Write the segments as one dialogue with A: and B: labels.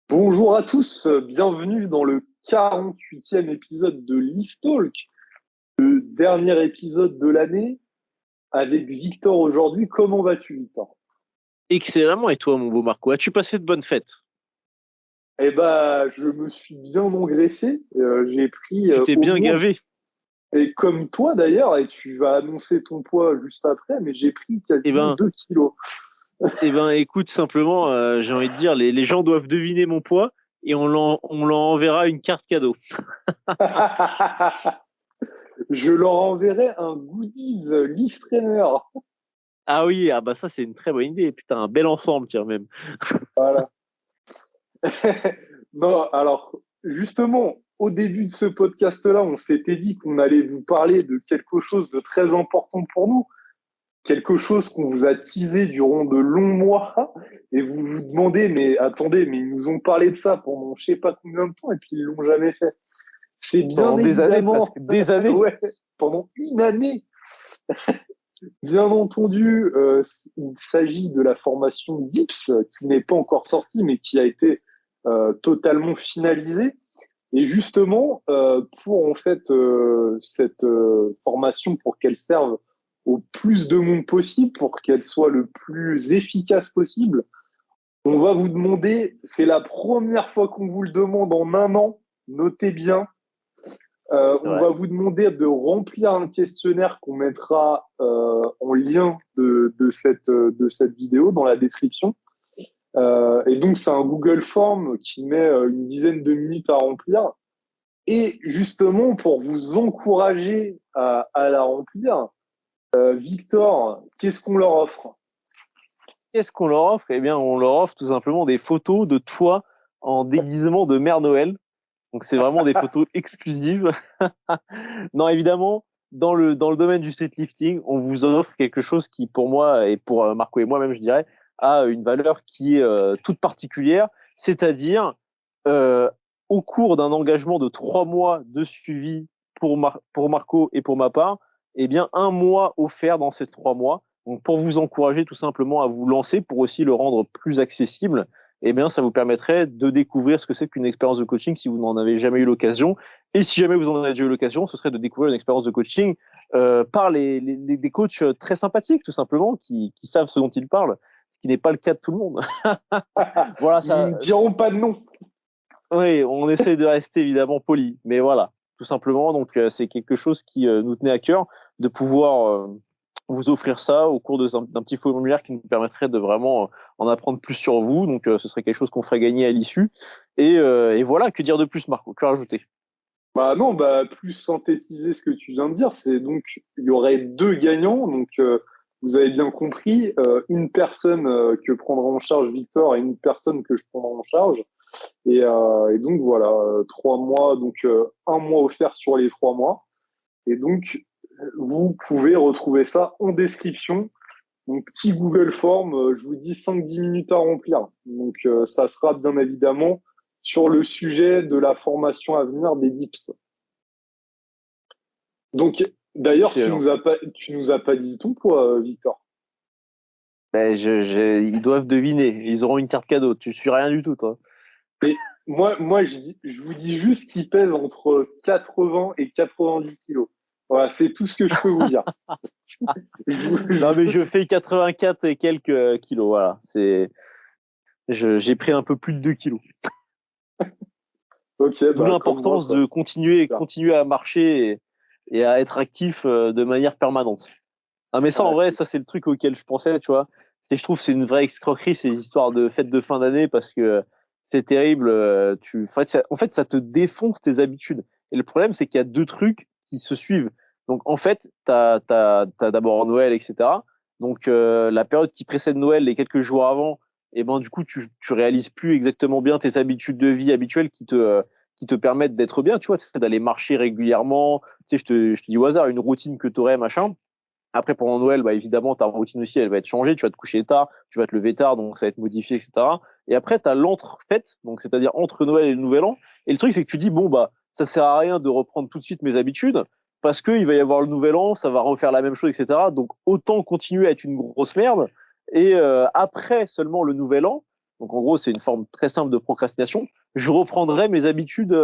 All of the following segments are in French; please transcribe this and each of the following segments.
A: Bonjour à tous, bienvenue dans le 48e épisode de Leaf Talk, le dernier épisode de l'année avec Victor aujourd'hui. Comment vas-tu, Victor?
B: Excellemment, et toi, mon beau Marco, as-tu passé de bonnes fêtes?
A: Eh ben, je me suis bien engraissé. J'ai pris
B: Tu t'es
A: au
B: bien
A: moins,
B: gavé?
A: et comme toi d'ailleurs, et tu vas annoncer ton poids juste après, mais j'ai pris
B: Eh
A: quasiment
B: ben,
A: 2 kilos.
B: écoute, simplement, j'ai envie de dire, les gens doivent deviner mon poids et on leur enverra une carte cadeau.
A: Je leur enverrai un goodies Leaf Trainer.
B: Ah oui, ah bah ça, c'est une très bonne idée. Putain, un bel ensemble, tiens, même.
A: Voilà. Non, alors, justement, au début de ce podcast-là, on s'était dit qu'on allait vous parler de quelque chose de très important pour nous, quelque chose qu'on vous a teasé durant de longs mois, et vous vous demandez, mais attendez, mais ils nous ont parlé de ça pendant je sais pas combien de temps, et puis ils l'ont jamais fait. C'est bien
B: Pendant des années, presque
A: évidemment,
B: des années.
A: ouais, pendant une année, bien entendu, il s'agit de la formation DIPS, qui n'est pas encore sortie, mais qui a été totalement finalisée. Et justement, pour en fait cette formation, pour qu'elle serve au plus de monde possible, pour qu'elle soit le plus efficace possible, on va vous demander, c'est la première fois qu'on vous le demande en un an, notez bien,
B: C'est
A: on
B: vrai.
A: va vous demander de remplir un questionnaire qu'on mettra en lien de cette vidéo dans la description. Et donc, c'est un Google Form qui met une dizaine de minutes à remplir. Et justement, pour vous encourager à la remplir, Victor, qu'est-ce qu'on leur offre?
B: Qu'est-ce qu'on leur offre? Eh bien, on leur offre tout simplement des photos de toi en déguisement de Mère Noël. Donc, c'est vraiment des photos exclusives. Non, évidemment, dans le domaine du lifting, on vous offre quelque chose qui, pour moi, et pour Marco et moi-même, je dirais, a une valeur qui est toute particulière, c'est-à-dire euh, au cours d'un engagement de 3 mois de suivi pour Marco et pour ma part, eh bien, un mois offert dans ces 3 mois. Donc, pour vous encourager tout simplement à vous lancer, pour aussi le rendre plus accessible, eh bien, ça vous permettrait de découvrir ce que c'est qu'une expérience de coaching si vous n'en avez jamais eu l'occasion. Et si jamais vous en avez déjà eu l'occasion, ce serait de découvrir une expérience de coaching par des coachs très sympathiques, tout simplement, qui savent ce dont ils parlent, ce qui n'est pas le cas de tout le monde. Voilà,
A: Nous
B: ça,
A: ne dirons pas de nom.
B: oui, on essaie de rester évidemment poli, mais voilà, tout simplement. Donc, c'est quelque chose qui nous tenait à cœur de pouvoir vous offrir ça au cours d'un petit formulaire qui nous permettrait de vraiment en apprendre plus sur vous. Donc, ce serait quelque chose qu'on ferait gagner à l'issue. Et voilà, que dire de plus, Marco? Que rajouter?
A: Bah non, bah plus synthétiser ce que tu viens de dire, c'est donc il y aurait deux gagnants. Donc vous avez bien compris, une personne que prendra en charge Victor et une personne que je prendrai en charge. Et donc voilà, 3 mois, donc un mois offert sur les 3 mois. Et donc vous pouvez retrouver ça en description. Donc, petit Google Form, je vous dis 5-10 minutes à remplir. Donc, ça sera bien évidemment sur le sujet de la formation à venir des DIPS. Donc, d'ailleurs,
B: Excellent.
A: tu nous as pas dit ton poids, Victor.
B: Ben, ils doivent deviner. Ils auront une carte cadeau. Tu suis rien du tout, toi.
A: Et moi je vous dis juste qu'il pèse entre 80 et 90 kilos. Voilà, c'est tout ce que je peux vous dire.
B: Non, mais
A: Je-
B: je fais 84 et quelques kilos. Voilà. J'ai pris un peu plus de 2 kilos.
A: Ok,
B: D'où
A: bah, comme moi,
B: l'importance
A: quoi.
B: de
A: Super.
B: continuer à marcher et à être actif de manière permanente. Ah, mais ça, en
A: Ouais,
B: vrai, ça, c'est le truc auquel je pensais, tu vois. Je trouve que c'est une vraie escroquerie, ces histoires de fêtes de fin d'année, parce que c'est terrible. En fait, ça te défonce tes habitudes. Et le problème, c'est qu'il y a deux trucs qui se suivent. Donc, en fait, t'as d'abord Noël, etc. Donc, la période qui précède Noël, les quelques jours avant, et ben, du coup, tu réalises plus exactement bien tes habitudes de vie habituelles qui te permettent d'être bien, tu vois, d'aller marcher régulièrement. Tu sais, je te dis au hasard, une routine que tu aurais, machin. Après, pendant Noël, bah, évidemment, ta routine aussi, elle va être changée. Tu vas te coucher tard, tu vas te lever tard, donc ça va être modifié, etc. Et après, tu as l'entre-fête, donc c'est-à-dire entre Noël et le Nouvel An. Et le truc, c'est que tu dis, bon, bah, ça sert à rien de reprendre tout de suite mes habitudes, parce qu'il va y avoir le Nouvel An, ça va refaire la même chose, etc. Donc, autant continuer à être une grosse merde. Et après seulement le Nouvel An, donc en gros, c'est une forme très simple de procrastination, je reprendrai mes habitudes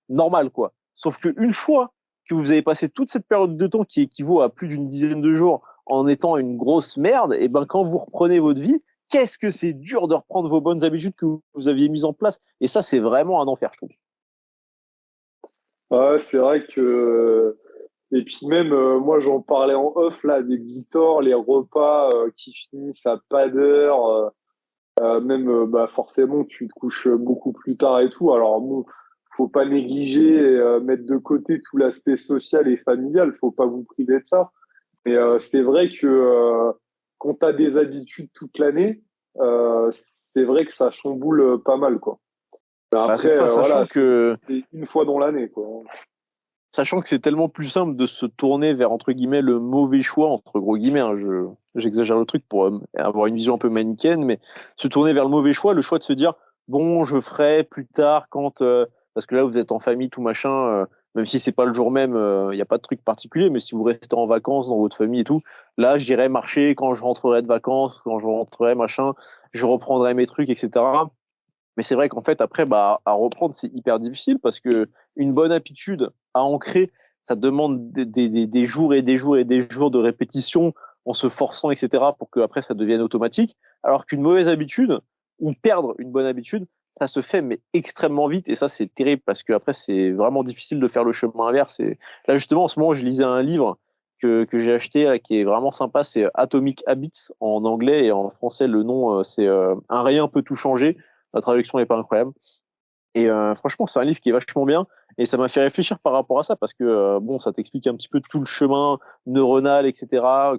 B: normales, quoi. Sauf qu'une fois que vous avez passé toute cette période de temps qui équivaut à plus d'une dizaine de jours en étant une grosse merde, et ben quand vous reprenez votre vie, qu'est-ce que c'est dur de reprendre vos bonnes habitudes que vous aviez mises en place. Et ça, c'est vraiment un enfer, je trouve.
A: Ouais, c'est vrai que et puis même moi j'en parlais en off là avec Victor, les repas qui finissent à pas d'heure, même bah forcément tu te couches beaucoup plus tard et tout. Alors bon, faut pas négliger et mettre de côté tout l'aspect social et familial, faut pas vous priver de ça. Mais c'est vrai que quand tu as des habitudes toute l'année, c'est vrai que ça chamboule pas mal, quoi. Mais
B: Bah, c'est
A: après,
B: ça,
A: voilà, c'est une fois dans l'année, quoi.
B: sachant que c'est tellement plus simple de se tourner vers, entre guillemets, le mauvais choix, entre gros guillemets, hein, j'exagère le truc pour avoir une vision un peu manichéenne, mais se tourner vers le choix de se dire, bon, je ferai plus tard quand, parce que là, vous êtes en famille, tout machin, même si c'est pas le jour même, il n'y a pas de truc particulier, mais si vous restez en vacances dans votre famille et tout, là, j'irai marcher quand je rentrerai de vacances, quand je rentrerai, machin, je reprendrai mes trucs, etc. Mais c'est vrai qu'en fait, après, bah, à reprendre, c'est hyper difficile parce que une bonne habitude à ancrer, ça demande des jours et des jours et des jours de répétition en se forçant, etc., pour que après ça devienne automatique. Alors qu'une mauvaise habitude ou perdre une bonne habitude, ça se fait mais extrêmement vite et ça c'est terrible parce que après c'est vraiment difficile de faire le chemin inverse. Et là justement en ce moment je lisais un livre que j'ai acheté là, qui est vraiment sympa, c'est Atomic Habits en anglais et en français le nom c'est Un rien peut tout changer. La traduction n'est pas incroyable. Et franchement, c'est un livre qui est vachement bien. Et ça m'a fait réfléchir par rapport à ça, parce que bon, ça t'explique un petit peu tout le chemin neuronal, etc.,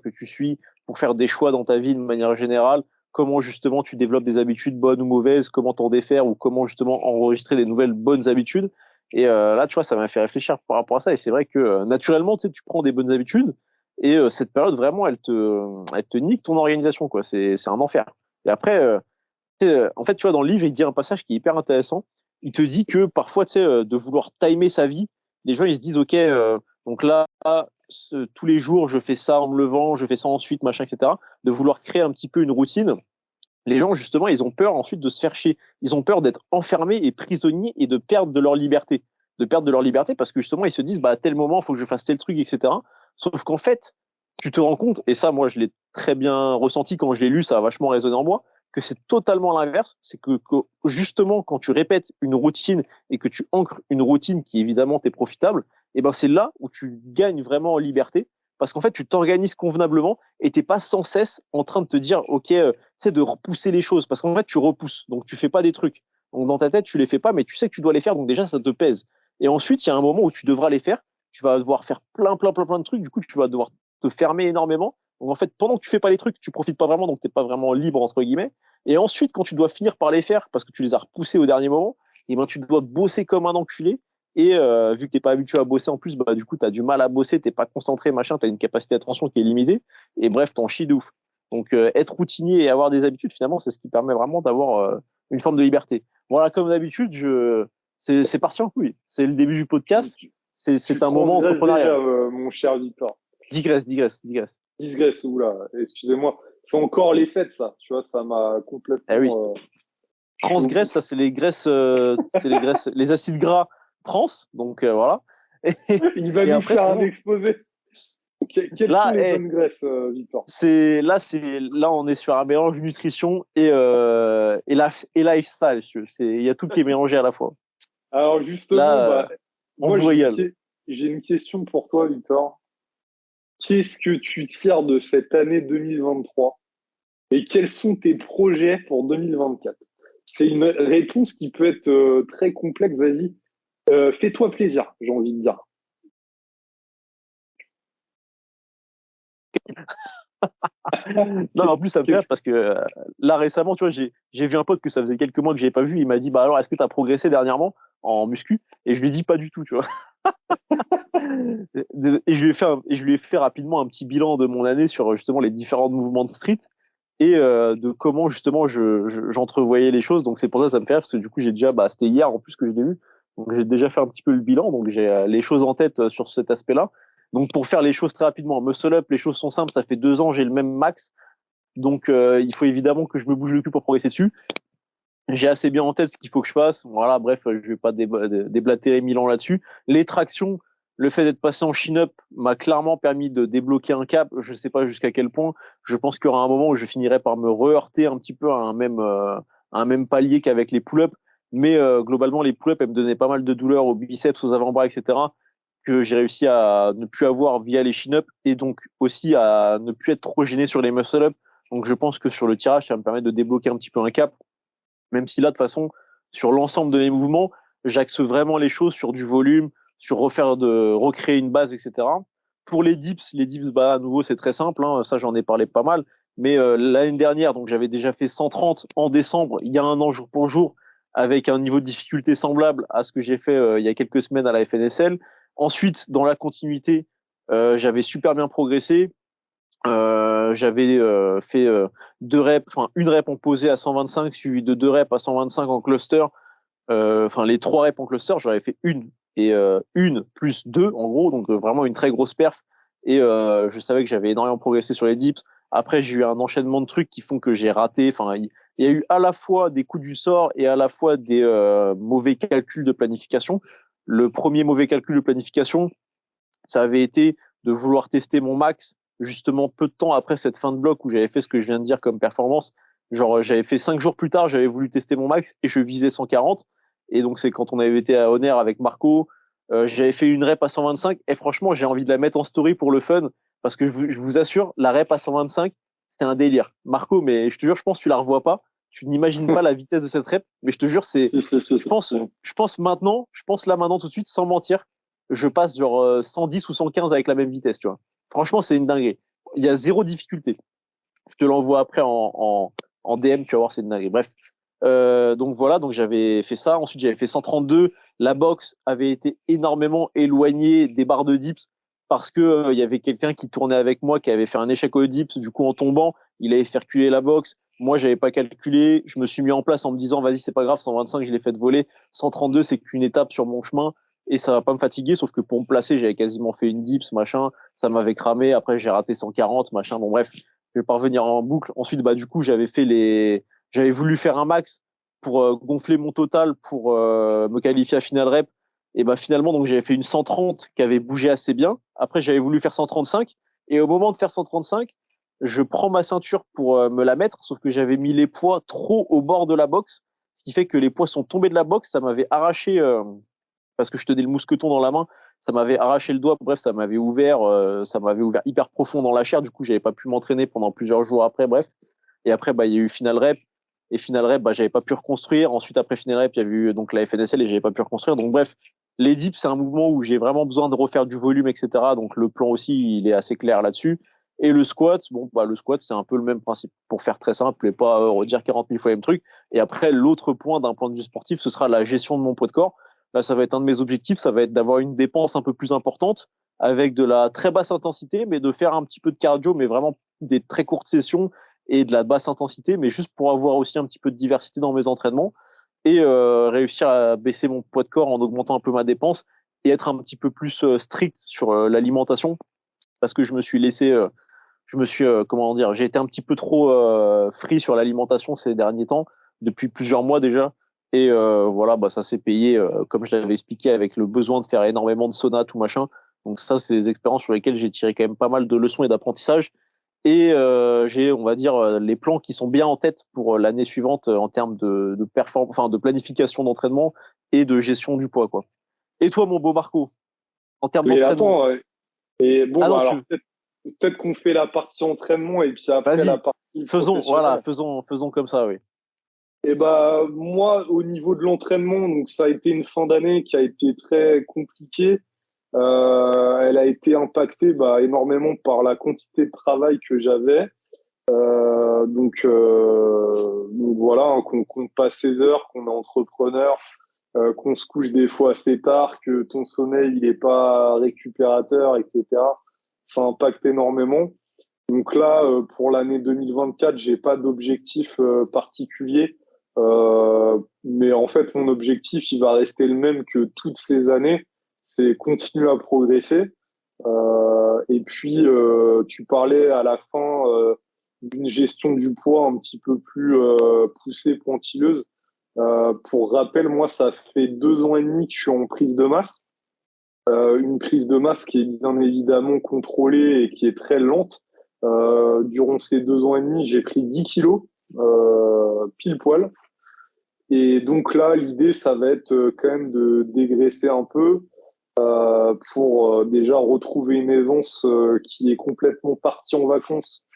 B: que tu suis pour faire des choix dans ta vie de manière générale. Comment justement tu développes des habitudes bonnes ou mauvaises, comment t'en défaire, ou comment justement enregistrer des nouvelles bonnes habitudes. Et là, tu vois, ça m'a fait réfléchir par rapport à ça. Et c'est vrai que naturellement, tu sais, tu prends des bonnes habitudes. Et cette période, vraiment, elle te nique ton organisation, quoi. C'est un enfer. Et après, en fait, tu vois, dans le livre, il dit un passage qui est hyper intéressant. Il te dit que parfois, tu sais, de vouloir timer sa vie, les gens, ils se disent, OK, donc là, tous les jours, je fais ça en me levant, je fais ça ensuite, machin, etc. De vouloir créer un petit peu une routine. Les gens, justement, ils ont peur ensuite de se faire chier. Ils ont peur d'être enfermés et prisonniers et de perdre de leur liberté. De perdre de leur liberté parce que justement, ils se disent, bah, à tel moment, il faut que je fasse tel truc, etc. Sauf qu'en fait, tu te rends compte, et ça, moi, je l'ai très bien ressenti quand je l'ai lu, ça a vachement résonné en moi, que c'est totalement l'inverse. C'est que justement, quand tu répètes une routine et que tu ancres une routine qui, évidemment, t'est profitable, et ben, c'est là où tu gagnes vraiment en liberté parce qu'en fait, tu t'organises convenablement et t'es pas sans cesse en train de te dire, OK, c'est de repousser les choses parce qu'en fait, tu repousses. Donc, tu fais pas des trucs. Donc, dans ta tête, tu les fais pas, mais tu sais que tu dois les faire. Donc, déjà, ça te pèse. Et ensuite, il y a un moment où tu devras les faire. Tu vas devoir faire plein de trucs. Du coup, tu vas devoir te fermer énormément. Donc, en fait, pendant que tu fais pas les trucs, tu profites pas vraiment. Donc, t'es pas vraiment libre, entre guillemets. Et ensuite, quand tu dois finir par les faire parce que tu les as repoussés au dernier moment, et ben, tu dois bosser comme un enculé. Et vu que t'es pas habitué à bosser en plus, bah, du coup, tu as du mal à bosser, t'es pas concentré, machin, tu as une capacité d'attention qui est limitée. Et bref, t'en chies de ouf. Donc, être routinier et avoir des habitudes, finalement, c'est ce qui permet vraiment d'avoir une forme de liberté. Voilà, comme d'habitude, c'est parti en couille. C'est le début du podcast.
A: Tu
B: C'est un moment
A: transgresses déjà,
B: entrepreneurial.
A: mon cher Victor.
B: Digresse.
A: Digresse, oula, excusez-moi. C'est encore les fêtes, ça. Tu vois, ça m'a
B: Eh oui.
A: complètement. Je suis
B: Transgraisse, ça, c'est les graisses, les acides gras trans. Donc, voilà. Et,
A: Il va
B: et
A: nous
B: après,
A: faire un
B: sinon,
A: exposé. Quelles sont
B: là,
A: les bonnes graisses, Victor?
B: là on est sur un mélange nutrition et lifestyle. Il y a tout qui est mélangé à la fois.
A: Alors
B: Là,
A: justement, bah,
B: on
A: moi
B: vous régale.
A: j'ai une question pour toi, Victor. Qu'est-ce que tu tires de cette année 2023 et quels sont tes projets pour 2024? C'est une réponse qui peut être très complexe. Vas-y, fais-toi plaisir, j'ai envie de dire.
B: Non, en plus ça me fait rire
A: Qu'est-ce
B: parce que là récemment, tu vois, j'ai vu un pote que ça faisait quelques mois que j'avais pas vu. Il m'a dit, bah alors, est-ce que tu as progressé dernièrement en muscu? Et je lui ai dit pas du tout, tu vois. Et je lui ai fait rapidement un petit bilan de mon année sur justement les différents mouvements de street et de comment justement j'entrevoyais les choses. Donc c'est pour ça que ça me fait rire parce que du coup j'ai déjà, bah, c'était hier en plus que je l'ai vu. Donc j'ai déjà fait un petit peu le bilan. Donc j'ai les choses en tête sur cet aspect-là. Donc pour faire les choses très rapidement, muscle up, les choses sont simples. Ça fait 2 ans, j'ai le même max. Donc il faut évidemment que je me bouge le cul pour progresser dessus. J'ai assez bien en tête ce qu'il faut que je fasse. Voilà, bref, je vais pas déblatérer 1000 ans là-dessus. Les tractions, le fait d'être passé en chin-up m'a clairement permis de débloquer un cap. Je sais pas jusqu'à quel point. Je pense qu'il y aura un moment où je finirai par me re-heurter un petit peu à un même palier qu'avec les pull-ups. Mais globalement, les pull-ups, elles me donnaient pas mal de douleurs aux biceps, aux avant-bras, etc. que j'ai réussi à ne plus avoir via les chin-up et donc aussi à ne plus être trop gêné sur les muscle-up. Donc je pense que sur le tirage, ça va me permet de débloquer un petit peu un cap. Même si là, de toute façon, sur l'ensemble de mes mouvements, j'axe vraiment les choses sur du volume, sur recréer une base, etc. Pour les dips, bah, à nouveau, c'est très simple. Hein, ça, j'en ai parlé pas mal. Mais l'année dernière, donc j'avais déjà fait 130 en décembre, il y a un an, jour pour jour, avec un niveau de difficulté semblable à ce que j'ai fait il y a quelques semaines à la FNSL. Ensuite, dans la continuité, j'avais super bien progressé. J'avais fait deux reps, enfin une rep en posé à 125, suivi de deux reps à 125 en cluster. Enfin, les trois reps en cluster, j'avais fait une et une plus deux en gros, donc vraiment une très grosse perf. Et je savais que j'avais énormément progressé sur les dips. Après, j'ai eu un enchaînement de trucs qui font que j'ai raté. Enfin, il y a eu à la fois des coups du sort et à la fois des mauvais calculs de planification. Le premier mauvais calcul de planification, ça avait été de vouloir tester mon max justement peu de temps après cette fin de bloc où j'avais fait ce que je viens de dire comme performance. Genre, j'avais fait 5 jours plus tard, j'avais voulu tester mon max et je visais 140. Et donc, c'est quand on avait été à Honor avec Marco. J'avais fait une rep à 125 et franchement, j'ai envie de la mettre en story pour le fun parce que je vous assure, la rep à 125, c'était un délire. Marco, mais je te jure, je pense que tu la revois pas. Tu n'imagines pas la vitesse de cette rep, mais je te jure,
A: Si, si, si, si.
B: je pense maintenant, je pense là maintenant tout de suite, sans mentir, je passe genre 110 ou 115 avec la même vitesse, tu vois. Franchement, c'est une dinguerie. Il y a zéro difficulté. Je te l'envoie après en DM, tu vas voir, c'est une dinguerie. Bref. Donc voilà, donc j'avais fait ça. Ensuite, j'avais fait 132. La boxe avait été énormément éloignée des barres de dips parce que il y avait quelqu'un qui tournait avec moi qui avait fait un échec au dips. Du coup, en tombant, il avait fait reculer la boxe. Moi, j'avais pas calculé. Je me suis mis en place en me disant, vas-y, c'est pas grave, 125, je l'ai fait voler. 132, c'est qu'une étape sur mon chemin et ça va pas me fatiguer. Sauf que pour me placer, j'avais quasiment fait une dips, machin. Ça m'avait cramé. Après, j'ai raté 140, machin. Bon, bref, je vais pas revenir en boucle. Ensuite, bah, du coup, j'avais voulu faire un max pour gonfler mon total pour me qualifier à final rep. Et bah finalement, donc j'avais fait une 130 qui avait bougé assez bien. Après, j'avais voulu faire 135. Et au moment de faire 135, je prends ma ceinture pour me la mettre, sauf que j'avais mis les poids trop au bord de la boxe, ce qui fait que les poids sont tombés de la boxe. Ça m'avait arraché, parce que je tenais le mousqueton dans la main, ça m'avait arraché le doigt. Bref, ça m'avait ouvert hyper profond dans la chair. Du coup, j'avais pas pu m'entraîner pendant plusieurs jours après. Bref. Et après, bah, il y a eu Final Rep. Et Final Rep, bah, j'avais pas pu reconstruire. Ensuite, après Final Rep, il y a eu donc la FNSL et j'avais pas pu reconstruire. Donc, bref, les dips, c'est un mouvement où j'ai vraiment besoin de refaire du volume, etc. Donc, le plan aussi, il est assez clair là-dessus. Et le squat, bon, bah, le squat, c'est un peu le même principe. Pour faire très simple et pas redire 40 000 fois le même truc. Et après, l'autre point d'un point de vue sportif, ce sera la gestion de mon poids de corps. Là, ça va être un de mes objectifs. Ça va être d'avoir une dépense un peu plus importante avec de la très basse intensité, mais de faire un petit peu de cardio, mais vraiment des très courtes sessions et de la basse intensité, mais juste pour avoir aussi un petit peu de diversité dans mes entraînements et réussir à baisser mon poids de corps en augmentant un peu ma dépense et être un petit peu plus strict sur l'alimentation parce que comment dire, j'ai été un petit peu trop free sur l'alimentation ces derniers temps, depuis plusieurs mois déjà. Et voilà, bah, ça s'est payé, comme je l'avais expliqué, avec le besoin de faire énormément de sauna, tout machin. Donc ça, c'est des expériences sur lesquelles j'ai tiré quand même pas mal de leçons et d'apprentissage. Et j'ai, on va dire, les plans qui sont bien en tête pour l'année suivante en termes enfin, de planification d'entraînement et de gestion du poids, quoi. Et toi, mon beau Marco, en termes
A: Mais
B: d'entraînement?
A: attends, et bon,
B: Ah
A: bah
B: non,
A: alors peut-être qu'on fait la partie entraînement et puis après la
B: vas-y,
A: partie
B: voilà,
A: professionnelle.
B: faisons comme ça, oui.
A: Et bah moi, au niveau de l'entraînement, donc ça a été une fin d'année qui a été très compliquée. Elle a été impactée bah, énormément par la quantité de travail que j'avais. Donc voilà, hein, qu'on passe ses heures, qu'on est entrepreneur, qu'on se couche des fois assez tard, que ton sommeil il est pas récupérateur, etc. Ça impacte énormément. Donc là, pour l'année 2024, j'ai pas d'objectif particulier, mais en fait, mon objectif, il va rester le même que toutes ces années, c'est continuer à progresser. Et puis, tu parlais à la fin d'une gestion du poids un petit peu plus poussée, pointilleuse. Pour rappel, moi, ça fait 2 ans et demi que je suis en prise de masse. Une prise de masse qui est bien évidemment contrôlée et qui est très lente. Durant ces 2 ans et demi, j'ai pris 10 kilos, pile poil. Et donc là, l'idée, ça va être quand même de dégraisser un peu pour déjà retrouver une aisance qui est complètement partie en vacances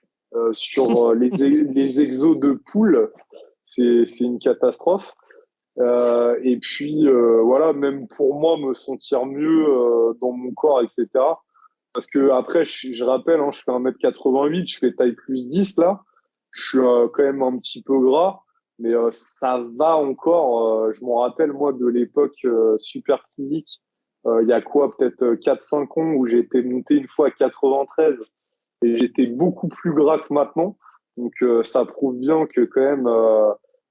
A: sur les exos de poule. C'est une catastrophe. Et puis voilà, même pour moi, me sentir mieux dans mon corps, etc. Parce que après, je rappelle, hein, je fais 1m88, je fais taille plus 10 là. Je suis quand même un petit peu gras, mais ça va encore. Je m'en rappelle, moi, de l'époque super physique. Il y a quoi, peut-être 4-5 ans, où j'ai été monté une fois à 93 et j'étais beaucoup plus gras que maintenant. Donc ça prouve bien que quand même,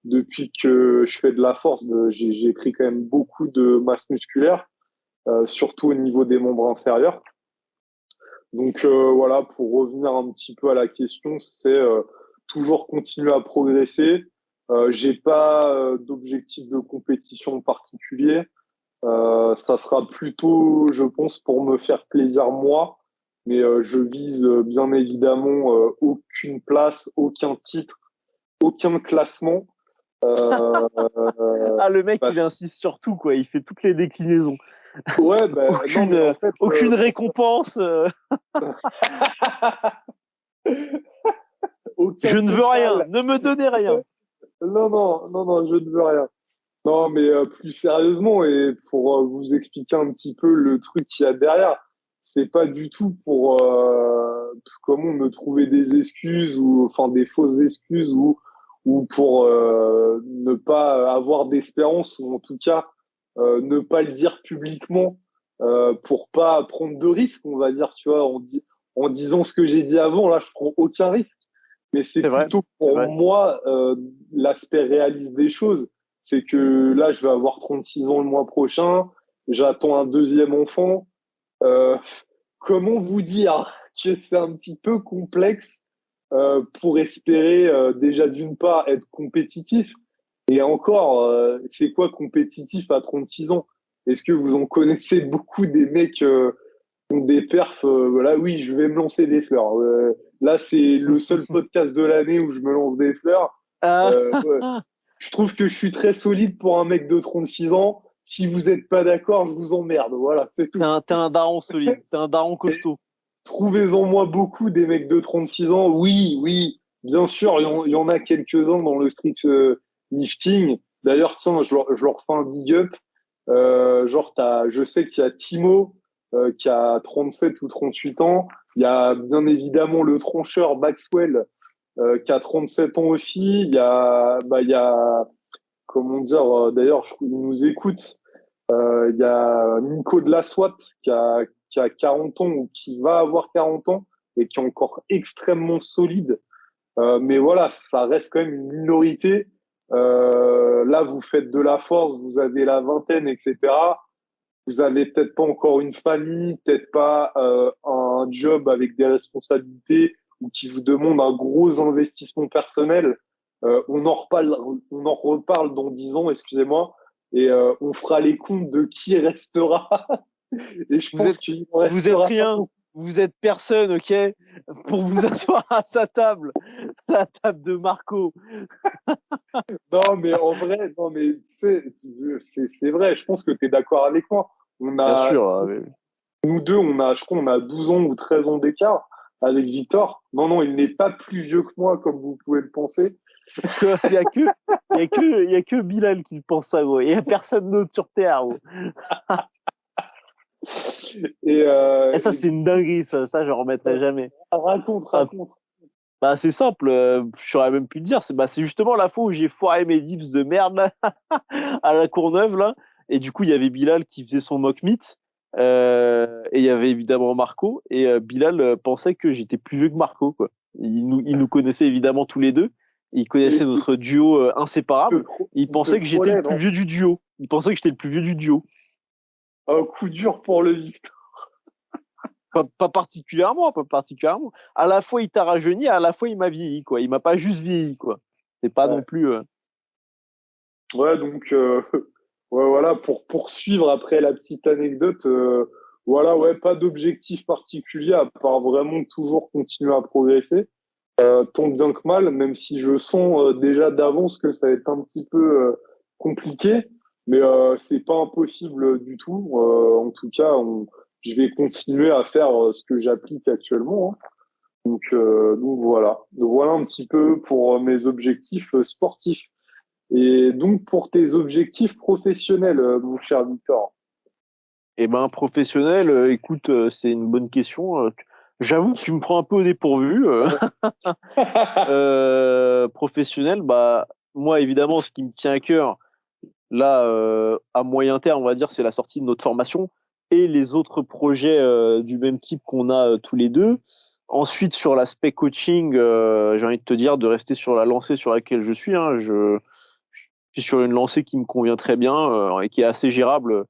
A: depuis que je fais de la force, j'ai pris quand même beaucoup de masse musculaire, surtout au niveau des membres inférieurs. Donc voilà, pour revenir un petit peu à la question, c'est toujours continuer à progresser. J'ai pas d'objectif de compétition particulier. Ça sera plutôt, je pense, pour me faire plaisir moi, mais je vise bien évidemment aucune place, aucun titre, aucun classement. Euh,
B: Ah, le mec, il
A: parce-
B: insiste sur tout, quoi. Il fait toutes les déclinaisons.
A: ouais, ben non,
B: Aucune,
A: mais en fait,
B: aucune récompense. Je
A: aucun
B: ne veux rien.
A: total.
B: Ne me donnez rien.
A: Non, non, non, non, je ne veux rien. Non, mais plus sérieusement, et pour vous expliquer un petit peu le truc qu'il y a derrière, c'est pas du tout pour comment me trouver des excuses ou enfin des fausses excuses ou pour ne pas avoir d'espérance ou en tout cas ne pas le dire publiquement pour pas prendre de risques, on va dire, tu vois, en disant ce que j'ai dit avant, là, je prends aucun risque. Mais c'est
B: C'est vrai,
A: plutôt
B: c'est
A: pour
B: vrai.
A: moi l'aspect réaliste des choses. C'est que là, je vais avoir 36 ans le mois prochain, j'attends un deuxième enfant. Euh, Comment vous dire que c'est un petit peu complexe pour espérer déjà d'une part être compétitif et encore, c'est quoi compétitif à 36 ans? Est-ce que vous en connaissez beaucoup des mecs qui ont des perfs voilà, oui, je vais me lancer des fleurs. Là, c'est le seul podcast de l'année où je me lance des fleurs.
B: Ah,
A: Ouais. Je trouve que je suis très solide pour un mec de 36 ans. Si vous n'êtes pas d'accord, je vous emmerde. Voilà, c'est tout.
B: t'es un daron solide. T'es un daron costaud.
A: Trouvez-en moi beaucoup des mecs de 36 ans. Oui, oui, bien sûr, il y en a quelques-uns dans le street lifting. D'ailleurs, tiens, je leur fais un big up. Genre, je sais qu'il y a Timo qui a 37 ou 38 ans. Il y a bien évidemment le troncheur Maxwell qui a 37 ans aussi. Il y a comment dire, d'ailleurs, il nous écoute. Il y a Nico de la SWAT qui a 40 ans ou qui va avoir 40 ans et qui est encore extrêmement solide. Mais voilà, ça reste quand même une minorité. Là, vous faites de la force, vous avez la vingtaine, etc. Vous avez peut-être pas encore une famille, peut-être pas un job avec des responsabilités ou qui vous demande un gros investissement personnel. On en reparle dans 10 ans, excusez-moi, et on fera les comptes de qui restera. Et je
B: Vous
A: pense
B: êtes,
A: qu'il en
B: vous êtes
A: restera pas
B: rien.
A: beaucoup.
B: Vous êtes personne, ok? Pour vous asseoir à sa table. La table de Marco.
A: Non, mais en vrai, non, mais c'est vrai. Je pense que tu es d'accord avec moi. On
B: Bien
A: a,
B: sûr.
A: nous deux, je crois, on a 12 ans ou 13 ans d'écart avec Victor. Non, non, il n'est pas plus vieux que moi, comme vous pouvez le penser.
B: Il y a que, il y a que Bilal qui pense ça, gros. Il y a personne d'autre sur Terre, gros. Et ça,
A: Et
B: c'est
A: du
B: une
A: coup,
B: dinguerie, ça, je remettrai jamais.
A: raconte,
B: Ah,
A: raconte.
B: bah, c'est simple, je saurais même plus le dire. C'est justement la fois où j'ai foiré mes dips de merde là, à la Courneuve là. Et du coup, il y avait Bilal qui faisait son mock meet. Et il y avait évidemment Marco. Et Bilal pensait que j'étais plus vieux que Marco, quoi. Il nous connaissait évidemment tous les deux. Il
A: Et
B: connaissait notre duo inséparable. Et il
A: il te
B: pensait que j'étais le
A: trollait,
B: plus
A: non?
B: vieux du duo. Il pensait que j'étais le plus vieux du duo.
A: Un coup dur pour le Victor.
B: Pas particulièrement, pas particulièrement. À la fois, il t'a rajeuni, à la fois, il m'a vieilli, quoi. Il m'a pas juste vieilli, quoi. C'est pas non
A: Ouais.
B: plus.
A: Ouais, donc ouais, voilà, pour poursuivre après la petite anecdote, voilà, ouais, pas d'objectif particulier à part vraiment toujours continuer à progresser, tant bien que mal, même si je sens déjà d'avance que ça va être un petit peu compliqué, mais c'est pas impossible du tout. En tout cas, je vais continuer à faire ce que j'applique actuellement, hein. Donc voilà. Donc voilà un petit peu pour mes objectifs sportifs. Et donc, pour tes objectifs professionnels, mon cher Victor.
B: Eh ben, professionnel, écoute, c'est une bonne question. J'avoue que tu me prends un peu au dépourvu. Professionnel, bah, moi, évidemment, ce qui me tient à cœur, là, à moyen terme, on va dire, c'est la sortie de notre formation et les autres projets du même type qu'on a tous les deux. Ensuite, sur l'aspect coaching, j'ai envie de te dire de rester sur la lancée sur laquelle je suis, hein. Je suis sur une lancée qui me convient très bien et qui est assez gérable,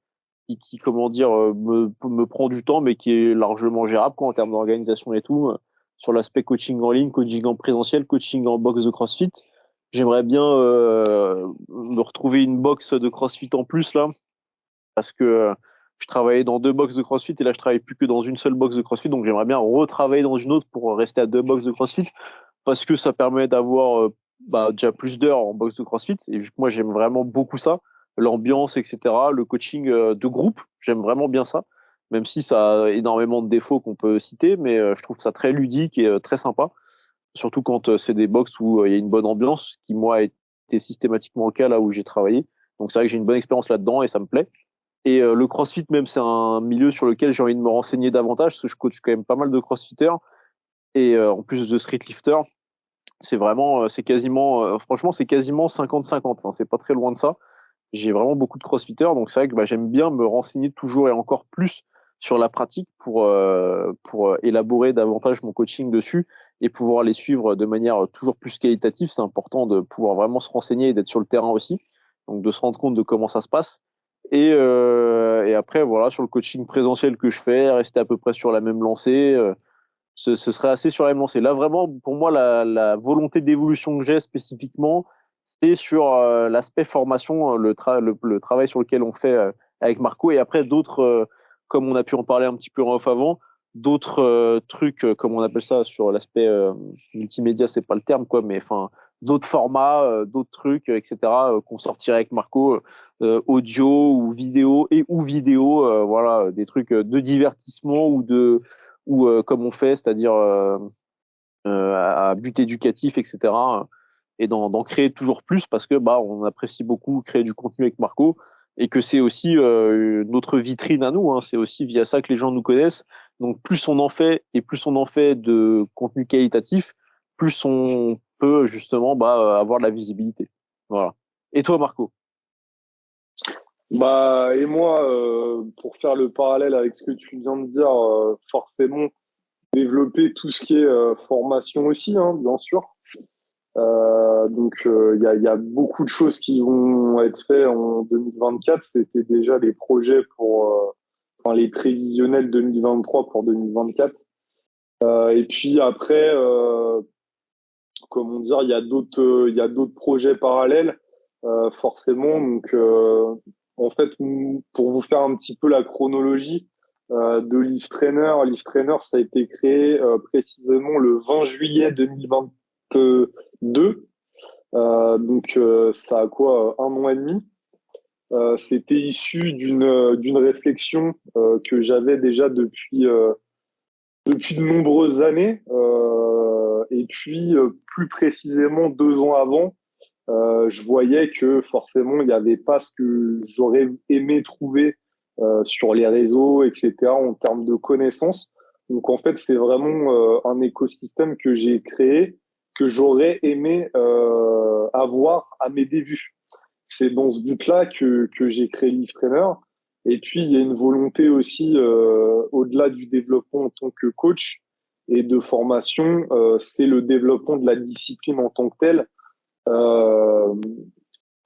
B: comment dire, me prend du temps, mais qui est largement gérable quoi, en termes d'organisation et tout. Sur l'aspect coaching en ligne, coaching en présentiel, coaching en box de CrossFit. J'aimerais bien me retrouver une box de CrossFit en plus là, parce que je travaillais dans deux box de CrossFit et là je travaille plus que dans une seule box de CrossFit, donc j'aimerais bien retravailler dans une autre pour rester à deux box de CrossFit parce que ça permet d'avoir déjà plus d'heures en box de CrossFit. Et vu que moi, j'aime vraiment beaucoup ça, l'ambiance, etc., le coaching de groupe, j'aime vraiment bien ça, même si ça a énormément de défauts qu'on peut citer, mais je trouve ça très ludique et très sympa, surtout quand c'est des box où il y a une bonne ambiance, ce qui, moi, a été systématiquement le cas là où j'ai travaillé. Donc c'est vrai que j'ai une bonne expérience là-dedans et ça me plaît. Et le CrossFit, même, c'est un milieu sur lequel j'ai envie de me renseigner davantage, parce que je coach quand même pas mal de CrossFitters et en plus de streetlifters. C'est vraiment, c'est quasiment, franchement, c'est quasiment 50-50, hein, c'est pas très loin de ça. J'ai vraiment beaucoup de crossfitters, donc c'est vrai que bah, j'aime bien me renseigner toujours et encore plus sur la pratique pour élaborer davantage mon coaching dessus et pouvoir les suivre de manière toujours plus qualitative. C'est important de pouvoir vraiment se renseigner et d'être sur le terrain aussi, donc de se rendre compte de comment ça se passe. Et après, voilà, sur le coaching présentiel que je fais, rester à peu près sur la même lancée. Ce serait assez sur la même lancée. Là, vraiment, pour moi, la volonté d'évolution que j'ai spécifiquement, c'est sur l'aspect formation, le travail sur lequel on fait avec Marco. Et après, d'autres, comme on a pu en parler un petit peu en off avant, d'autres trucs, comme on appelle ça, sur l'aspect multimédia, c'est pas le terme, quoi, mais enfin, d'autres formats, d'autres trucs, etc., qu'on sortirait avec Marco, audio ou vidéo ou vidéo, voilà, des trucs de divertissement ou comme on fait, c'est-à-dire à but éducatif, etc. Et d'en créer toujours plus parce que bah on apprécie beaucoup créer du contenu avec Marco et que c'est aussi notre vitrine à nous, hein. C'est aussi via ça que les gens nous connaissent. Donc plus on en fait et plus on en fait de contenu qualitatif, plus on peut justement avoir de la visibilité. Voilà. Et toi, Marco?
A: Bah, et moi, pour faire le parallèle avec ce que tu viens de dire, forcément, développer tout ce qui est formation aussi, hein, bien sûr. Donc, il y a beaucoup de choses qui vont être faites en 2024. C'était déjà les projets enfin, les prévisionnels 2023 pour 2024. Et puis après, comment dire, il y a d'autres projets parallèles, forcément. Donc, en fait, pour vous faire un petit peu la chronologie de Leaf Trainer, Leaf Trainer, ça a été créé précisément le 20 juillet 2022. Donc, ça a quoi, un an et demi. C'était issu d'une réflexion que j'avais déjà depuis de nombreuses années. Et puis, plus précisément 2 ans avant, je voyais que forcément, il n'y avait pas ce que j'aurais aimé trouver sur les réseaux, etc., en termes de connaissances. Donc, en fait, c'est vraiment un écosystème que j'ai créé, que j'aurais aimé avoir à mes débuts. C'est dans ce but-là que j'ai créé Live Trainer. Et puis, il y a une volonté aussi, au-delà du développement en tant que coach et de formation, c'est le développement de la discipline en tant que telle. Euh,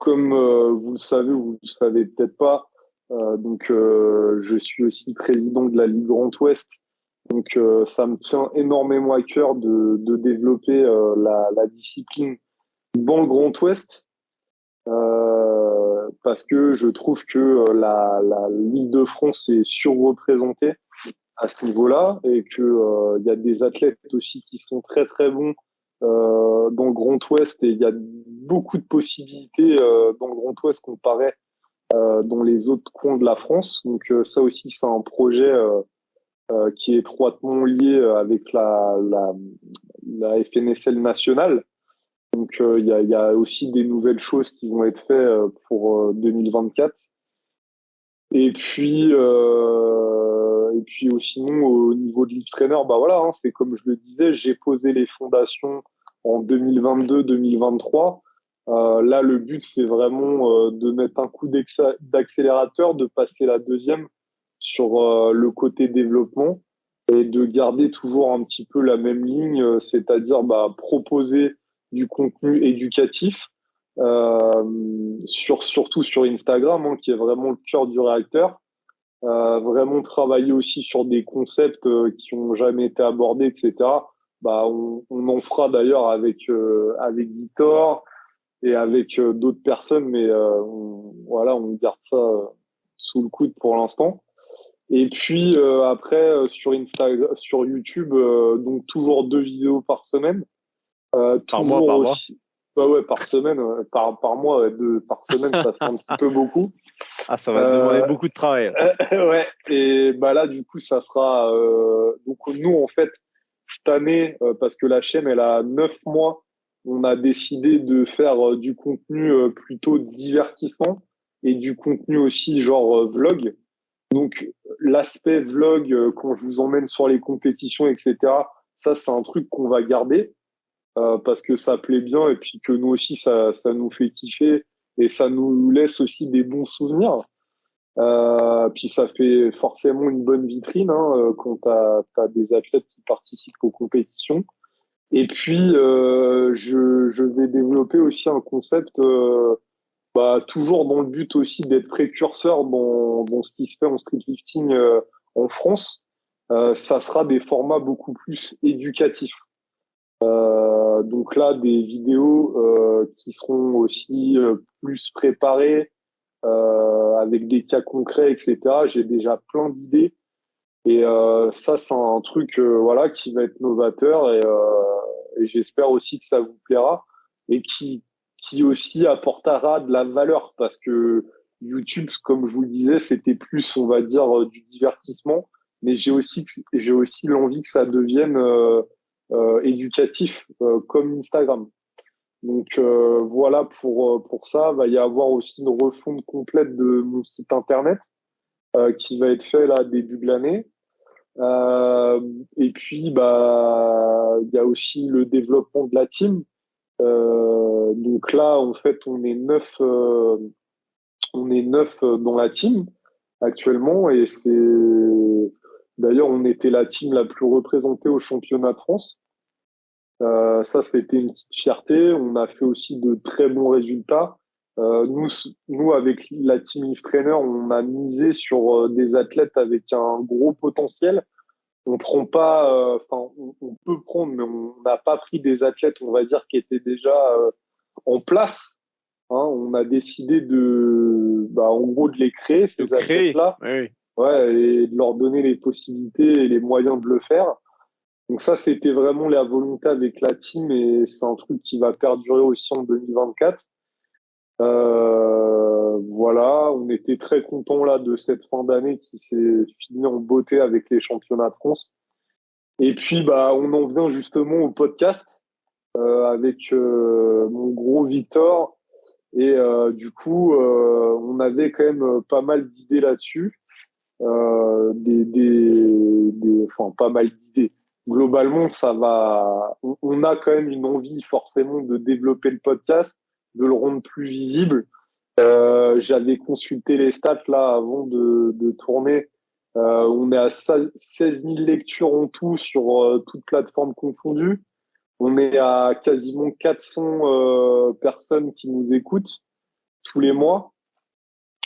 A: Comme vous le savez ou vous le savez peut-être pas, donc je suis aussi président de la Ligue Grand Ouest. Donc ça me tient énormément à cœur de développer la discipline dans le Grand Ouest. parce que je trouve que la l'Île-de-France est surreprésentée à ce niveau-là et que il y a des athlètes aussi qui sont très très bons dans le Grand Ouest et il y a beaucoup de possibilités dans le Grand Ouest comparé dans les autres coins de la France. Donc ça aussi c'est un projet qui est étroitement lié avec la FNSL nationale. Donc il y a aussi des nouvelles choses qui vont être faites pour 2024. Et puis sinon, au niveau de l'E-Trainer, bah voilà, hein, c'est comme je le disais, j'ai posé les fondations en 2022-2023. Là, le but, c'est vraiment de mettre un coup d'accélérateur, de passer la deuxième sur le côté développement et de garder toujours un petit peu la même ligne, c'est-à-dire bah, proposer du contenu éducatif, surtout sur Instagram, hein, qui est vraiment le cœur du réacteur. Vraiment travailler aussi sur des concepts qui ont jamais été abordés, etc. Bah, on en fera d'ailleurs avec Victor et avec d'autres personnes, mais voilà, on garde ça sous le coude pour l'instant. Et puis après sur Instagram, sur YouTube, donc toujours 2 vidéos par semaine,
B: Par mois,
A: toujours
B: par mois.
A: aussi, bah ouais, par semaine, par mois, ouais, par semaine, ça fait un petit peu beaucoup.
B: Ah, ça va te demander
A: Euh,
B: beaucoup de travail.
A: ouais, et bah là, du coup, ça sera. Donc, nous, en fait, cette année, parce que la chaîne, elle a 9 mois, on a décidé de faire du contenu plutôt divertissement et du contenu aussi genre vlog. Donc, l'aspect vlog, quand je vous emmène sur les compétitions, etc., ça, c'est un truc qu'on va garder parce que ça plaît bien et puis que nous aussi, ça nous fait kiffer et ça nous laisse aussi des bons souvenirs. Puis ça fait forcément une bonne vitrine hein, quand t'as des athlètes qui participent aux compétitions. Et puis je vais développer aussi un concept, bah, toujours dans le but aussi d'être précurseur dans ce qui se fait en streetlifting en France. Ça sera des formats beaucoup plus éducatifs. Donc là, des vidéos qui seront aussi plus préparées, avec des cas concrets, etc. J'ai déjà plein d'idées. Et ça, c'est un truc voilà, qui va être novateur et j'espère aussi que ça vous plaira et qui aussi apportera de la valeur parce que YouTube, comme je vous le disais, c'était plus, on va dire, du divertissement, mais j'ai aussi l'envie que ça devienne éducatif comme Instagram. Donc voilà pour ça. Il va y avoir aussi une refonte complète de mon site internet qui va être fait là début de l'année. Euh, et puis bah il y a aussi le développement de la team. Donc là en fait on est neuf dans la team actuellement et c'est d'ailleurs on était la team la plus représentée au championnat de France. Ça, c'était une petite fierté. On a fait aussi de très bons résultats. Nous, avec la team If Trainer, on a misé sur des athlètes avec un gros potentiel. On prend pas, enfin, on peut prendre, mais on n'a pas pris des athlètes, on va dire, qui étaient déjà en place. Hein. On a décidé bah, en gros, de les créer,
B: De
A: ces
B: créer.
A: athlètes-là,
B: Oui, oui.
A: ouais, et de leur donner les possibilités et les moyens de le faire. Donc ça, c'était vraiment la volonté avec la team et c'est un truc qui va perdurer aussi en 2024. Voilà, on était très contents là de cette fin d'année qui s'est finie en beauté avec les championnats de France. Et puis bah on en vient justement au podcast avec mon gros Victor et du coup on avait quand même pas mal d'idées là-dessus. Enfin, pas mal d'idées. Globalement, ça va. On a quand même une envie forcément de développer le podcast, de le rendre plus visible. J'avais consulté les stats là avant de tourner. On est à 16 000 lectures en tout sur toutes plateformes confondues. On est à quasiment 400 personnes qui nous écoutent tous les mois.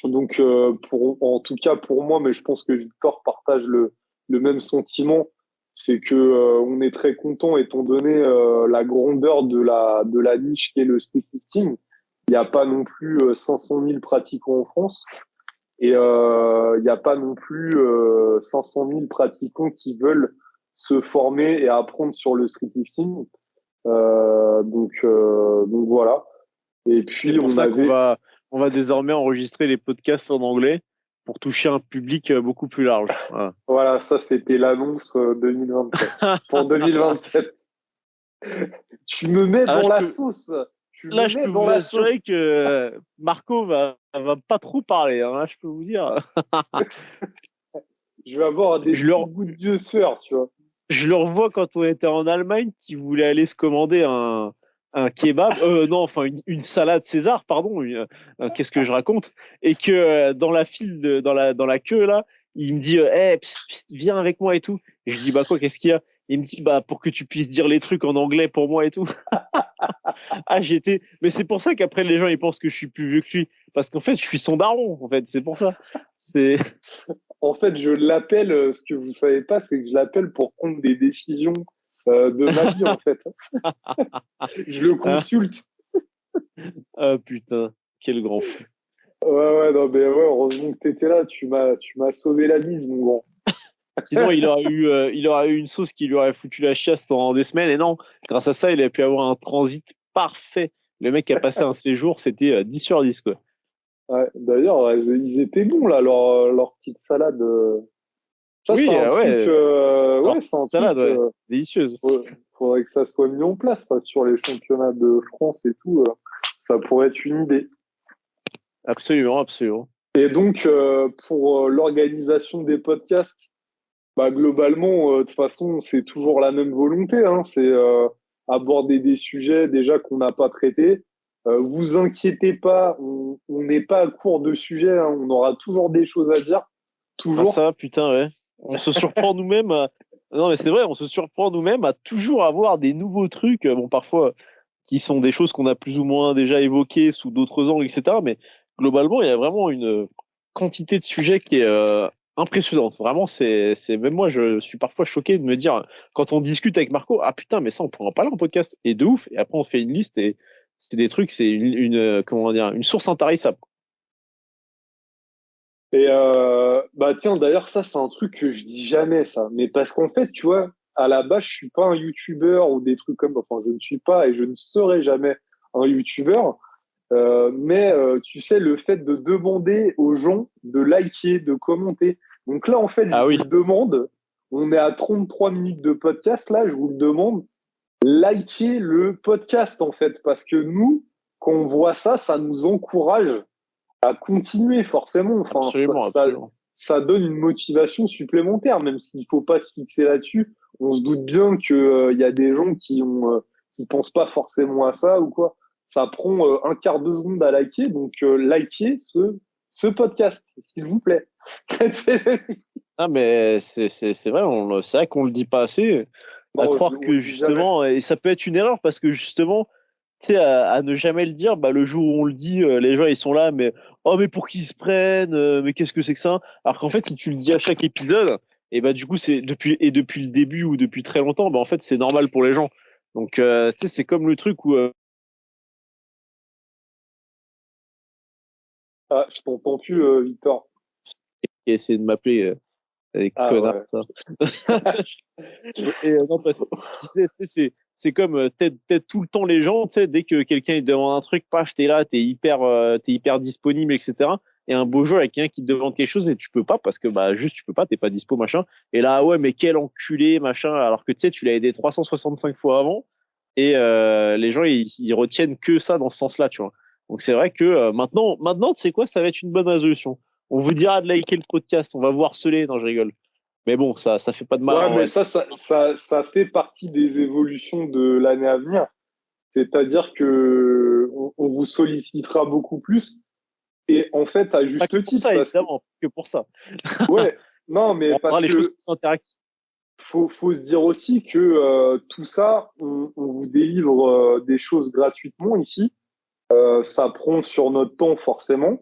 A: Donc, en tout cas pour moi, mais je pense que Victor partage le même sentiment, c'est que on est très content étant donné la grandeur de la niche qu'est le street lifting. il n'y a pas non plus 500 000 pratiquants en France. Et il n'y a pas non plus 500 000 pratiquants qui veulent se former et apprendre sur le streetlifting. Donc voilà. Et
B: C'est
A: puis
B: pour
A: on
B: ça qu'on
A: avait,
B: va désormais enregistrer les podcasts en anglais pour toucher un public beaucoup plus large. Voilà.
A: voilà, ça c'était l'annonce 2024. Pour 2024, tu me mets
B: Ah,
A: dans la sauce. Tu me
B: je
A: mets
B: peux
A: dans
B: vous
A: la
B: assurer
A: sauce.
B: que Marco va pas trop parler, hein, là, je peux vous dire.
A: Je vais avoir des
B: Je le,
A: petites gouttes de sueur, tu vois.
B: je le revois quand on était en Allemagne, qui voulait aller se commander un kebab, non, enfin une salade César, pardon, qu'est-ce que je raconte? Et que dans la file, dans la queue, là, il me dit, hey, psst, psst, viens avec moi et tout. Et je dis, bah quoi, qu'est-ce qu'il y a? Il me dit, bah pour que tu puisses dire les trucs en anglais pour moi et tout. Ah, j'étais. Mais c'est pour ça qu'après, les gens, ils pensent que je suis plus vieux que lui. Parce qu'en fait, je suis son daron, en fait, c'est pour ça. C'est.
A: En fait, je l'appelle, ce que vous savez pas, c'est que je l'appelle pour prendre des décisions de ma vie, en fait. Je le consulte.
B: Ah putain, quel grand fou.
A: Ouais, ouais, non, mais ouais, heureusement que t'étais là, tu m'as sauvé la mise, mon grand.
B: Sinon, il aurait eu une sauce qui lui aurait foutu la chiasse pendant des semaines. Et non, grâce à ça, il a pu avoir un transit parfait. Le mec a passé un séjour, c'était 10 sur 10, quoi.
A: Ouais, d'ailleurs, ils étaient bons, là, leur petite salade. Ça, c'est
B: Oui,
A: un truc,
B: ouais, alors
A: ouais, c'est
B: petite
A: un truc,
B: salade, ouais, délicieuse.
A: faudrait que ça soit mis en place, ça, sur les championnats de France et tout. Ça pourrait être une idée.
B: Absolument, absolument.
A: Et donc, pour l'organisation des podcasts, bah, globalement, de toute façon, c'est toujours la même volonté, hein, c'est aborder des sujets déjà qu'on n'a pas traités. Vous inquiétez pas, on n'est pas à court de sujets, hein, on aura toujours des choses à dire,
B: Ah
A: toujours.
B: ça, putain, ouais. On se surprend nous-mêmes Non, mais c'est vrai, on se surprend nous-mêmes à toujours avoir des nouveaux trucs, bon, parfois, qui sont des choses qu'on a plus ou moins déjà évoquées sous d'autres angles, etc. Mais globalement, il y a vraiment une quantité de sujets qui est impressionnante. Vraiment, même moi, je suis parfois choqué de me dire, quand on discute avec Marco, ah putain, mais ça, on pourra en parler en podcast. Et de ouf. Et après, on fait une liste et c'est des trucs, c'est comment dire, une source intarissable.
A: Et bah tiens, d'ailleurs, ça, c'est un truc que je dis jamais, ça. Mais parce qu'en fait, tu vois, à la base, je suis pas un YouTuber ou des trucs comme, enfin, je ne suis pas et je ne serai jamais un YouTuber. Mais tu sais, le fait de demander aux gens de liker, de commenter. Donc là, en fait, je
B: Ah
A: vous
B: oui,
A: le demande. On est à 33 minutes de podcast. Là, je vous le demande. Likez le podcast, en fait. Parce que nous, quand on voit ça, ça nous encourage à continuer, forcément. Enfin,
B: absolument, absolument.
A: ça donne une motivation supplémentaire, même s'il faut pas se fixer là-dessus. On se doute bien que, y a des gens qui pensent pas forcément à ça ou quoi. Ça prend un quart de seconde à liker, donc likez ce podcast, s'il vous plaît.
B: Ah, mais c'est vrai, c'est vrai qu'on le dit pas assez. À
A: Non,
B: croire
A: on
B: que
A: le dit jamais.
B: justement, et ça peut être une erreur parce que justement, tu sais, à ne jamais le dire, bah, le jour où on le dit, les gens ils sont là, mais oh, mais pour qu'ils se prennent, mais qu'est-ce que c'est que ça? Alors qu'en fait, si tu le dis à chaque épisode, et bah du coup, depuis le début ou depuis très longtemps, bah en fait, c'est normal pour les gens. Donc, tu sais, c'est comme le truc où
A: Ah, je t'entends plus, Victor.
B: qui a essayé de m'appeler, les
A: Ah
B: connards,
A: ouais.
B: ça. Et non, parce que tu sais, c'est comme t'aides tout le temps les gens, tu sais, dès que quelqu'un il te demande un truc, paf, t'es là, t'es hyper disponible, etc. Et un beau jour, il y a quelqu'un qui te demande quelque chose et tu peux pas parce que bah juste tu peux pas, t'es pas dispo, machin. Et là, ah ouais, mais quel enculé, machin, alors que tu sais, tu l'as aidé 365 fois avant et les gens ils retiennent que ça dans ce sens-là, tu vois. Donc c'est vrai que maintenant, tu sais quoi, ça va être une bonne résolution. On vous dira de liker le podcast, on va vous harceler, non, je rigole. Mais bon, ça fait pas de mal
A: Ouais,
B: en
A: mais
B: vrai.
A: ça fait partie des évolutions de l'année à venir. C'est-à-dire que on vous sollicitera beaucoup plus. Et en fait, à
B: Pas que
A: juste
B: pour
A: titre,
B: ça,
A: parce que,
B: évidemment, que pour ça.
A: ouais, non, mais
B: On rendra
A: parce
B: les choses
A: que
B: plus interactives.
A: faut se dire aussi que tout ça, on vous délivre des choses gratuitement ici. Ça prend sur notre temps, forcément.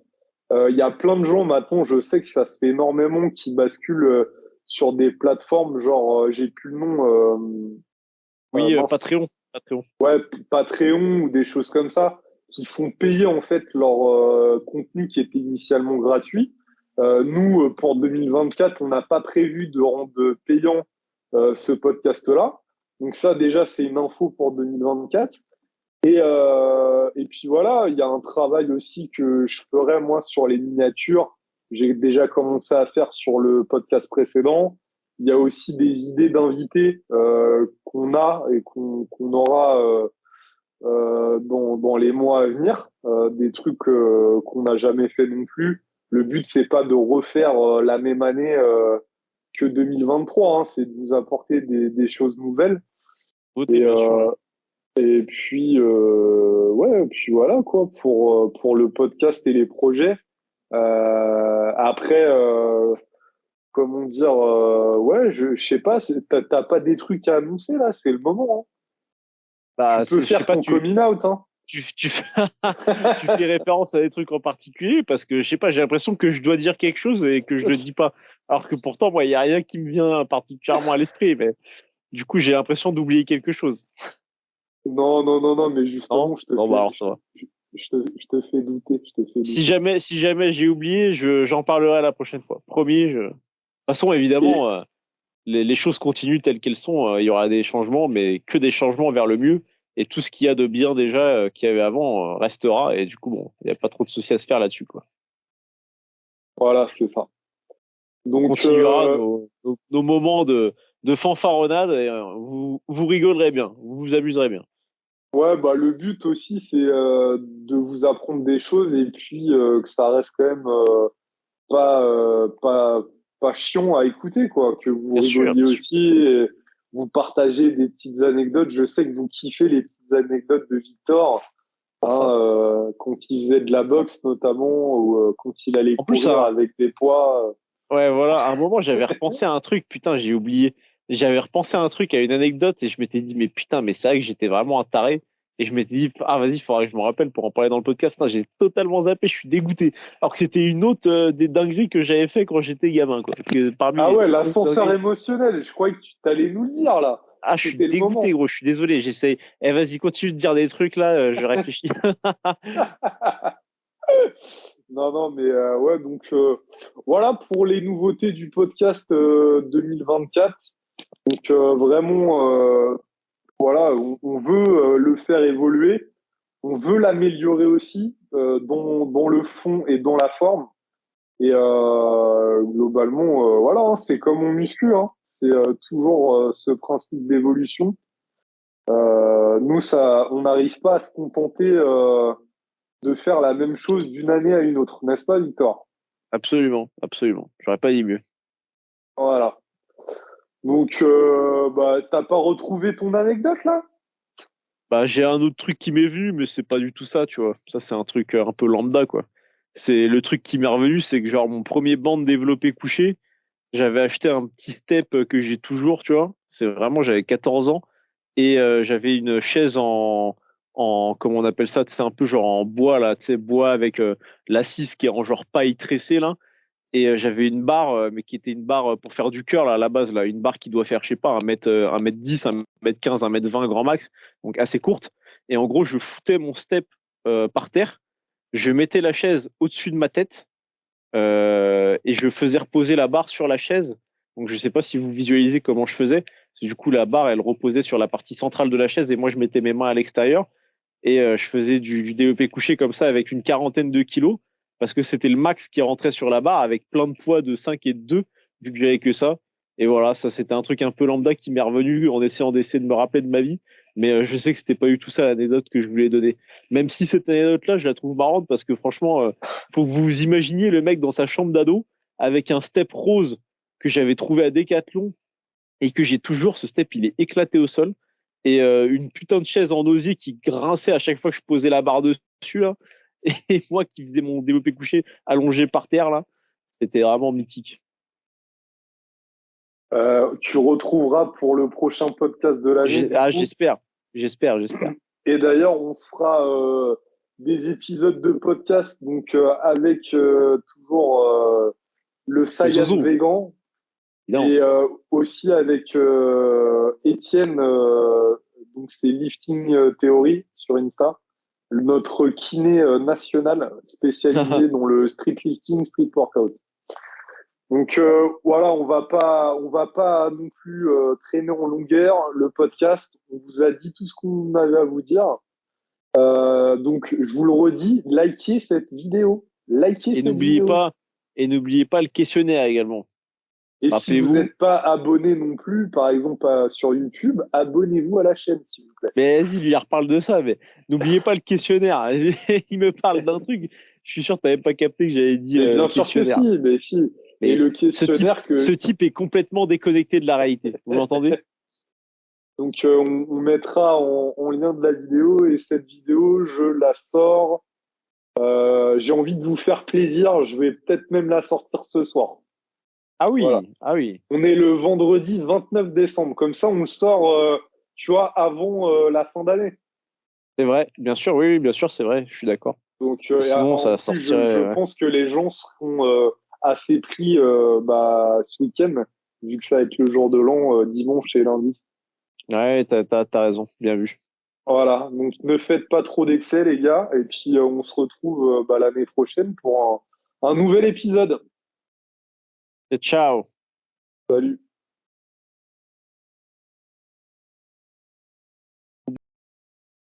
A: Il y a plein de gens maintenant, je sais que ça se fait énormément, qui basculent sur des plateformes, genre, j'ai plus le nom,
B: Oui,
A: mince,
B: Patreon. Patreon.
A: ouais, Patreon ou des choses comme ça, qui font payer en fait leur contenu qui était initialement gratuit. Nous, pour 2024, on n'a pas prévu de rendre payant ce podcast-là. Donc ça, déjà, c'est une info pour 2024. Et puis voilà, il y a un travail aussi que je ferai moi sur les miniatures. J'ai déjà commencé à faire sur le podcast précédent. Il y a aussi des idées d'invités qu'on a et qu'on aura dans les mois à venir, des trucs qu'on n'a jamais fait non plus. Le but, c'est pas de refaire la même année que 2023, hein, c'est de vous apporter des choses nouvelles.
B: Beauté,
A: Et,
B: bien sûr.
A: et puis, ouais, et puis voilà, quoi, pour le podcast et les projets. Après, comment dire, ouais, je sais pas, t'as pas des trucs à annoncer là, c'est le moment, hein. Tu
B: Bah,
A: peux
B: je sais
A: faire
B: pas,
A: ton coming out, hein.
B: tu fais, tu fais référence à des trucs en particulier parce que je sais pas, j'ai l'impression que je dois dire quelque chose et que je le dis pas. Alors que pourtant, moi, il y a rien qui me vient particulièrement à l'esprit, mais du coup, j'ai l'impression d'oublier quelque chose.
A: Non, non, non, non, mais
B: Non?
A: justement,
B: Bon, bah, alors ça va.
A: je te fais douter, je te fais douter.
B: Si jamais j'ai oublié, j'en parlerai la prochaine fois. Promis. De toute façon,
A: Et
B: évidemment, les choses continuent telles qu'elles sont. Il y aura des changements, mais que des changements vers le mieux. Et tout ce qu'il y a de bien déjà qu'il y avait avant restera. Et du coup, bon, il n'y a pas trop de soucis à se faire là-dessus, quoi.
A: voilà, c'est ça.
B: On
A: Donc,
B: continuera nos moments de fanfaronnade et vous rigolerez bien, vous vous amuserez bien.
A: ouais, bah, le but aussi, c'est de vous apprendre des choses et puis que ça reste quand même pas, pas chiant à écouter, quoi. Que vous
B: Bien sûr,
A: rigoliez
B: bien sûr.
A: aussi et vous partagez des petites anecdotes. Je sais que vous kiffez les petites anecdotes de Victor,
B: C'est
A: hein,
B: ça.
A: quand il faisait de la boxe notamment ou quand il allait
B: En plus,
A: courir avec des poids.
B: ouais, voilà, à un moment, j'avais repensé à un truc, putain, j'ai oublié. J'avais repensé à un truc, à une anecdote, et je m'étais dit, mais putain, mais c'est vrai que j'étais vraiment un taré. Et je m'étais dit, ah, vas-y, il faudrait que je me rappelle pour en parler dans le podcast. Putain, j'ai totalement zappé, je suis dégoûté. Alors que c'était une autre des dingueries que j'avais fait quand j'étais gamin, quoi. Parce que parmi
A: Ah
B: les
A: ouais,
B: plus grosses
A: l'ascenseur
B: dingueries.
A: émotionnel. Je croyais que tu t'allais nous le dire là.
B: Ah, je suis
A: C'était le
B: dégoûté,
A: moment.
B: gros, je suis désolé, j'essaye. Eh, vas-y, continue de dire des trucs là, je réfléchis.
A: Non, non, mais ouais, donc voilà pour les nouveautés du podcast 2024. Donc vraiment, voilà, on veut le faire évoluer, on veut l'améliorer aussi dans le fond et dans la forme. Et globalement, voilà, hein, c'est comme on muscu, hein, c'est toujours ce principe d'évolution. Nous, ça, on n'arrive pas à se contenter de faire la même chose d'une année à une autre, n'est-ce pas, Victor?
B: Absolument, absolument. J'aurais pas dit mieux.
A: Voilà. Donc, bah, t'as pas retrouvé ton anecdote là?
B: Bah, j'ai un autre truc qui m'est venu, mais c'est pas du tout ça, tu vois. Ça, c'est un truc un peu lambda, quoi. C'est le truc qui m'est revenu, c'est que genre mon premier banc de développé couché, j'avais acheté un petit step que j'ai toujours, tu vois. C'est vraiment, j'avais 14 ans et j'avais une chaise comment on appelle ça, c'est un peu genre en bois là, tu sais, bois avec l'assise qui est en genre paille tressée là. Et j'avais une barre, mais qui était une barre pour faire du curl à la base, là, une barre qui doit faire, je sais pas, 1 mètre 10, 1 mètre 15, 1 mètre 20 grand max, donc assez courte. Et en gros, je foutais mon step par terre, je mettais la chaise au-dessus de ma tête et je faisais reposer la barre sur la chaise. Donc je sais pas si vous visualisez comment je faisais. Parce que du coup, la barre, elle reposait sur la partie centrale de la chaise et moi, je mettais mes mains à l'extérieur et je faisais du développé couché comme ça avec une quarantaine de kilos parce que c'était le max qui rentrait sur la barre avec plein de poids de 5 et de 2 vu que j'avais que ça. Et voilà, ça c'était un truc un peu lambda qui m'est revenu en essayant d'essayer de me rappeler de ma vie. Mais je sais que c'était pas du tout ça l'anecdote que je voulais donner. Même si cette anecdote-là, je la trouve marrante parce que franchement, faut que vous vous imaginiez le mec dans sa chambre d'ado avec un step rose que j'avais trouvé à Decathlon et que j'ai toujours. Ce step, il est éclaté au sol. Et une putain de chaise en osier qui grinçait à chaque fois que je posais la barre dessus, là. Et moi qui faisais mon développé couché allongé par terre, là. C'était vraiment mythique.
A: Tu retrouveras pour le prochain podcast de l'année, du
B: Ah,
A: coup.
B: j'espère. J'espère, j'espère.
A: Et d'ailleurs, on se fera des épisodes de podcast, donc avec toujours le
B: Le
A: Saiyan
B: zozo,
A: Vegan
B: évidemment.
A: et aussi avec Étienne, donc c'est Lifting Theory sur Insta. notre kiné national spécialisé dans le street lifting, street workout. Donc voilà, on va pas non plus traîner en longueur le podcast. On vous a dit tout ce qu'on avait à vous dire. Donc je vous le redis, likez cette vidéo, likez
B: Et
A: cette
B: n'oubliez
A: vidéo.
B: pas, et n'oubliez pas le questionnaire également.
A: Et si vous
B: Rappelez-vous.
A: n'êtes pas abonné non plus, par exemple sur YouTube, abonnez-vous à la chaîne, s'il vous plaît.
B: Mais vas-y, lui, il reparle de ça, mais n'oubliez pas le questionnaire. Il me parle d'un truc. Je suis sûr que tu n'avais pas capté que j'avais dit
A: Mais bien sûr que si,
B: questionnaire.
A: mais si. Et
B: Mais
A: le
B: ce
A: questionnaire
B: ce
A: que
B: type est complètement déconnecté de la réalité. Vous l'entendez?
A: donc on mettra en lien de la vidéo et cette vidéo, je la sors. J'ai envie de vous faire plaisir. Je vais peut-être même la sortir ce soir.
B: Ah
A: Voilà.
B: oui, ah oui.
A: On est le vendredi 29 décembre. Comme ça, on le sort, tu vois, avant la fin d'année.
B: C'est vrai, bien sûr, oui, oui, bien sûr, c'est vrai, je suis d'accord.
A: Donc,
B: Sinon,
A: en
B: ça
A: plus, je
B: sortirait. Ouais,
A: pense que les gens seront assez pris ce week-end, vu que ça va être le jour de l'an, dimanche et lundi.
B: ouais, t'as raison, bien vu.
A: Voilà, donc ne faites pas trop d'excès, les gars, et puis on se retrouve l'année prochaine pour un nouvel épisode.
B: Et ciao.
A: Salut.